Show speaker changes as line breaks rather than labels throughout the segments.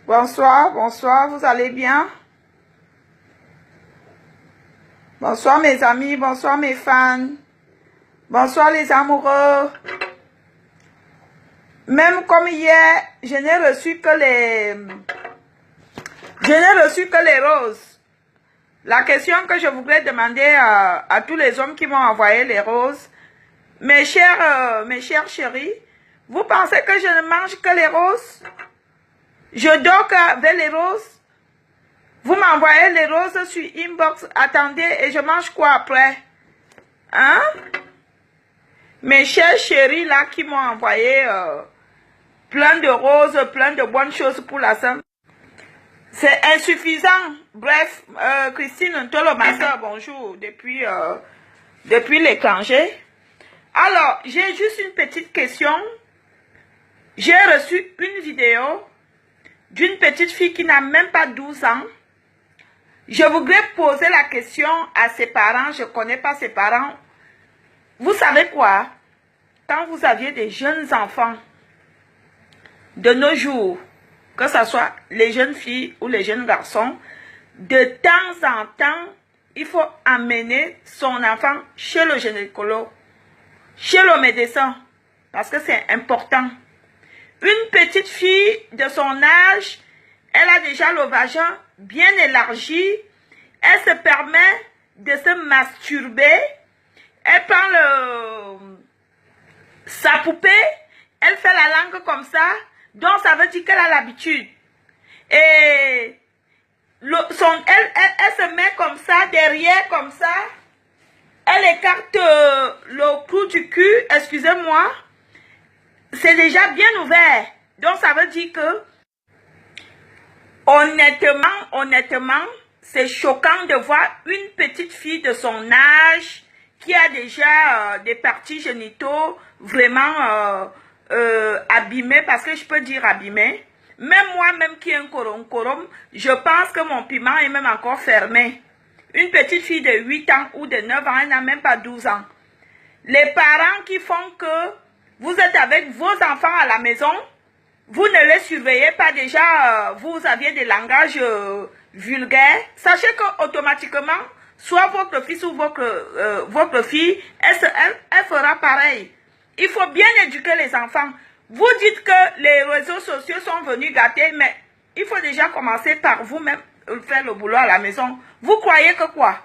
Bonsoir, bonsoir, vous allez bien? Bonsoir mes amis, bonsoir mes fans, bonsoir les amoureux. Même comme hier, je n'ai reçu que les roses. La question que je voudrais demander à tous les hommes qui m'ont envoyé les roses, mes chers chéris, vous pensez que je ne mange que les roses? Je dors avec les roses? Vous m'envoyez les roses sur inbox, attendez, et je mange quoi après? Hein? Mes chers chéris là qui m'ont envoyé plein de roses, plein de bonnes choses pour la Sainte. C'est insuffisant. Bref, Christine Ntolo, ma soeur, bonjour, depuis l'étranger. Alors, j'ai juste une petite question. J'ai reçu une vidéo d'une petite fille qui n'a même pas 12 ans. Je voudrais poser la question à ses parents. Je ne connais pas ses parents. Vous savez quoi? Quand vous aviez des jeunes enfants, de nos jours, que ce soit les jeunes filles ou les jeunes garçons, de temps en temps, il faut amener son enfant chez le gynécologue, chez le médecin, parce que c'est important. Une petite fille de son âge, elle a déjà le vagin bien élargi, elle se permet de se masturber, elle prend sa poupée, elle fait la langue comme ça, donc ça veut dire qu'elle a l'habitude. Et elle se met comme ça, derrière comme ça, elle écarte le clou du cul, excusez-moi, c'est déjà bien ouvert. Donc ça veut dire que, honnêtement, c'est choquant de voir une petite fille de son âge qui a déjà des parties génitaux vraiment abîmées, parce que je peux dire abîmées. Même moi-même qui ai un corom, je pense que mon piment est même encore fermé. Une petite fille de 8 ans ou de 9 ans, elle n'a même pas 12 ans. Les parents qui font que vous êtes avec vos enfants à la maison, vous ne les surveillez pas déjà, vous aviez des langages vulgaires. Sachez que automatiquement, soit votre fils ou votre fille, elle fera pareil. Il faut bien éduquer les enfants. Vous dites que les réseaux sociaux sont venus gâter, mais il faut déjà commencer par vous-même faire le boulot à la maison. Vous croyez que quoi?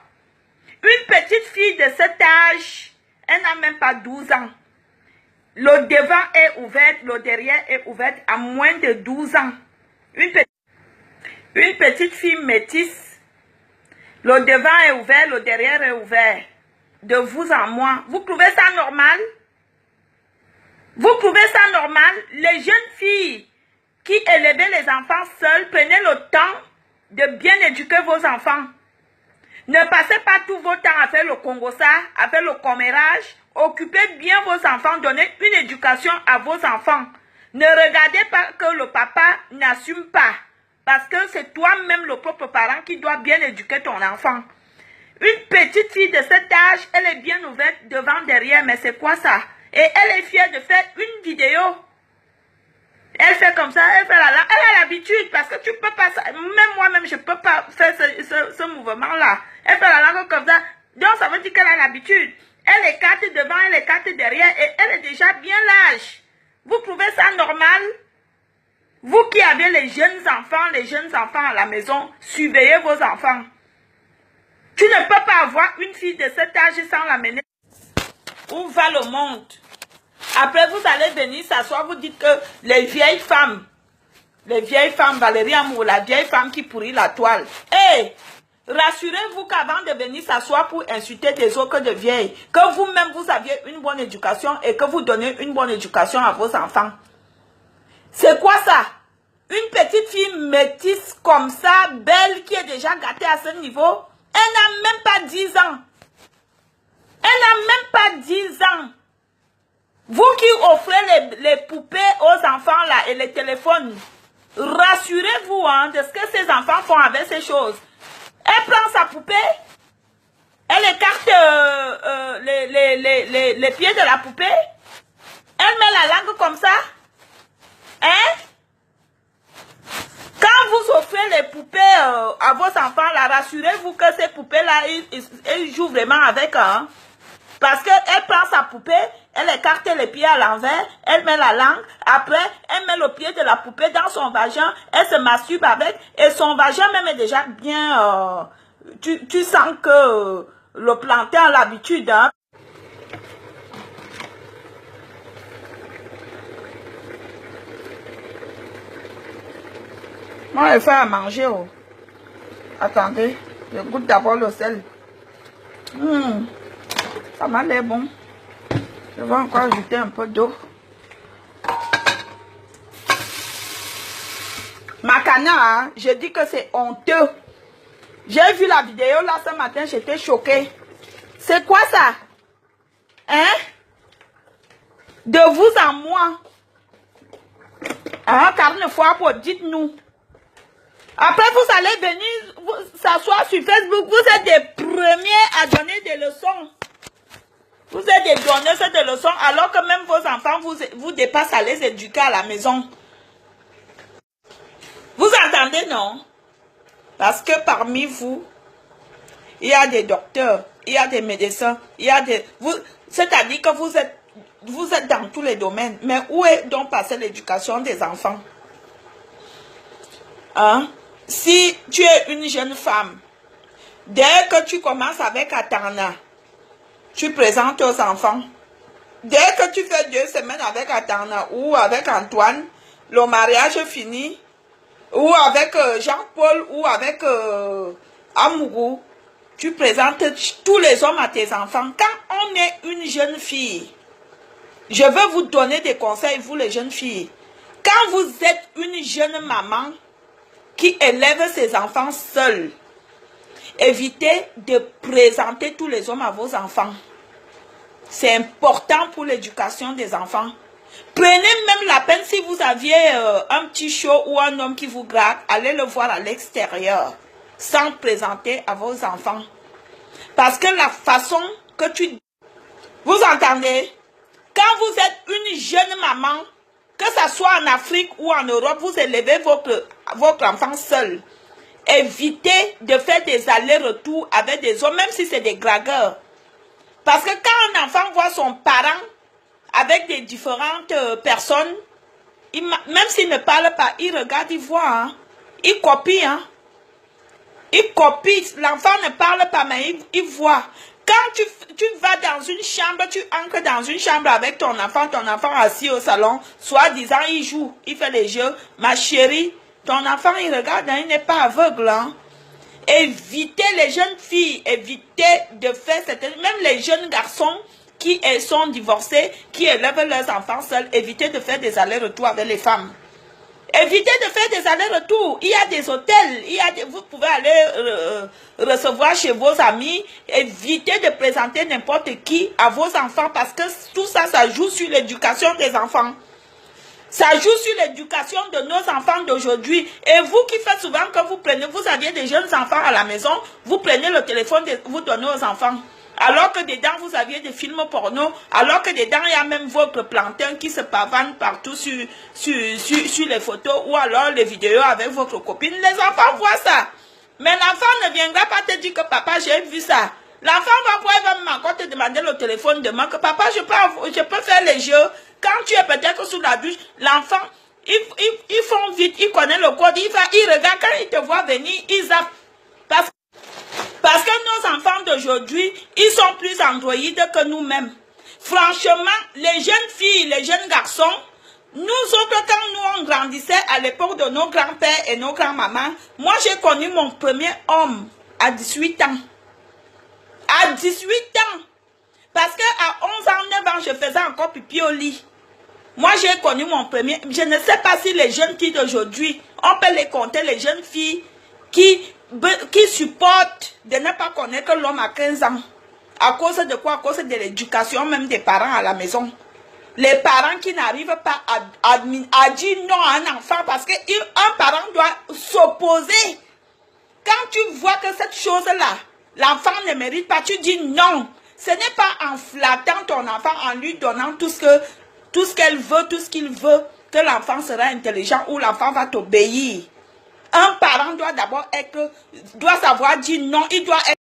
Une petite fille de cet âge, elle n'a même pas 12 ans. Le devant est ouvert, le derrière est ouvert à moins de 12 ans. Une petite fille métisse, le devant est ouvert, le derrière est ouvert. De vous à moi, vous trouvez ça normal? Vous trouvez ça normal? Les jeunes filles qui élevaient les enfants seuls, prenez le temps de bien éduquer vos enfants. Ne passez pas tout votre temps à faire le congossa, à faire le commérage. Occupez bien vos enfants, donnez une éducation à vos enfants. Ne regardez pas que le papa n'assume pas. Parce que c'est toi-même le propre parent qui doit bien éduquer ton enfant. Une petite fille de cet âge, elle est bien ouverte devant, derrière, mais c'est quoi ça? Et elle est fière de faire une vidéo. Elle fait comme ça, elle fait elle a l'habitude, parce que tu peux pas, même moi-même, je peux pas faire ce mouvement-là. Elle fait la langue comme ça, donc ça veut dire qu'elle a l'habitude. Elle écarte devant, elle écarte derrière, et elle est déjà bien large. Vous trouvez ça normal? Vous qui avez les jeunes enfants à la maison, surveillez vos enfants. Tu ne peux pas avoir une fille de cet âge sans l'amener. Où va le monde? Après, vous allez venir s'asseoir, vous dites que les vieilles femmes, Valérie Amour, la vieille femme qui pourrit la toile. Hé, rassurez-vous qu'avant de venir s'asseoir pour insulter des autres de vieilles, que vous-même vous aviez une bonne éducation et que vous donnez une bonne éducation à vos enfants. C'est quoi ça? Une petite fille métisse comme ça, belle, qui est déjà gâtée à ce niveau, elle n'a même pas 10 ans. Elle n'a même pas 10 ans. Vous qui offrez les poupées aux enfants là et les téléphones, rassurez-vous hein, de ce que ces enfants font avec ces choses. Elle prend sa poupée, elle écarte les pieds de la poupée, elle met la langue comme ça. Hein? Quand offrez les poupées à vos enfants, là, rassurez-vous que ces poupées-là, ils jouent vraiment avec. Hein? Parce qu'elle prend sa poupée, elle écarte les pieds à l'envers, elle met la langue, après, elle met le pied de la poupée dans son vagin, elle se masturbe avec, et son vagin même est déjà bien... tu sens que le plantain a l'habitude. Hein? Moi, je fais à manger. Oh. Attendez, je goûte d'abord le sel. Ça m'a l'air bon. Je vais encore ajouter un peu d'eau. Makana, hein, je dis que c'est honteux. J'ai vu la vidéo là ce matin, j'étais choquée. C'est quoi ça? Hein? De vous à moi. Hein, carne fois pour dites-nous. Après, vous allez venir s'asseoir sur Facebook. Vous êtes des premiers à donner des leçons. Vous êtes des donneuses de leçons alors que même vos enfants vous dépassent à les éduquer à la maison. Vous entendez, non? Parce que parmi vous, il y a des docteurs, il y a des médecins, il y a des... C'est-à-dire que vous êtes dans tous les domaines. Mais où est donc passée l'éducation des enfants? Hein? Si tu es une jeune femme, dès que tu commences avec Atana, tu présentes aux enfants. Dès que tu fais 2 semaines avec Atana ou avec Antoine, le mariage est fini. Ou avec Jean-Paul ou avec Amourou, tu présentes tous les hommes à tes enfants. Quand on est une jeune fille, je veux vous donner des conseils, vous les jeunes filles. Quand vous êtes une jeune maman qui élève ses enfants seule, évitez de présenter tous les hommes à vos enfants. C'est important pour l'éducation des enfants. Prenez même la peine si vous aviez un petit show ou un homme qui vous gratte, allez le voir à l'extérieur, sans présenter à vos enfants. Parce que la façon que tu... Vous entendez? Quand vous êtes une jeune maman, que ce soit en Afrique ou en Europe, vous élevez votre enfant seul. Évitez de faire des allers-retours avec des hommes, même si c'est des dragueurs. Parce que quand un enfant voit son parent avec des différentes personnes, même s'il ne parle pas, il regarde, il voit, hein, il copie. Hein, il copie. L'enfant ne parle pas, mais il voit. Quand tu vas dans une chambre, tu entres dans une chambre avec ton enfant assis au salon, soi-disant, il joue, il fait les jeux. Ma chérie, ton enfant, il regarde, hein, il n'est pas aveugle. Hein. Évitez les jeunes filles, évitez de faire certaines... Même les jeunes garçons qui sont divorcés, qui élèvent leurs enfants seuls, évitez de faire des allers-retours avec les femmes. Évitez de faire des allers-retours. Il y a des hôtels, vous pouvez aller recevoir chez vos amis. Évitez de présenter n'importe qui à vos enfants parce que tout ça, ça joue sur l'éducation des enfants. Ça joue sur l'éducation de nos enfants d'aujourd'hui. Et vous qui faites souvent que vous aviez des jeunes enfants à la maison, vous prenez le téléphone, vous donnez aux enfants. Alors que dedans, vous aviez des films porno, alors que dedans, il y a même votre plantain qui se pavane partout sur les photos ou alors les vidéos avec votre copine. Les enfants voient ça. Mais l'enfant ne viendra pas te dire que papa, j'ai vu ça. L'enfant va même encore te demander le téléphone demain que papa, je peux faire les jeux. Quand tu es peut-être sous la douche, l'enfant, ils font vite, ils connaissent le code, il regarde, quand il te voit venir, il zappe. Parce que nos enfants d'aujourd'hui, ils sont plus androïdes que nous-mêmes. Franchement, les jeunes filles, les jeunes garçons, nous autres, quand nous on grandissait à l'époque de nos grands-pères et nos grands-mamans, moi j'ai connu mon premier homme à 18 ans. À 18 ans. Parce qu'à 11 ans, 9 ans, je faisais encore pipi au lit. Moi, j'ai connu mon premier. Je ne sais pas si les jeunes filles d'aujourd'hui, on peut les compter, les jeunes filles qui supportent de ne pas connaître l'homme à 15 ans. À cause de quoi? À cause de l'éducation même des parents à la maison. Les parents qui n'arrivent pas à dire non à un enfant parce qu'un parent doit s'opposer. Quand tu vois que cette chose-là, l'enfant ne mérite pas, tu dis non. Ce n'est pas en flattant ton enfant, en lui donnant tout ce qu'elle veut, tout ce qu'il veut, que l'enfant sera intelligent ou l'enfant va t'obéir. Un parent doit d'abord doit savoir dire non, il doit être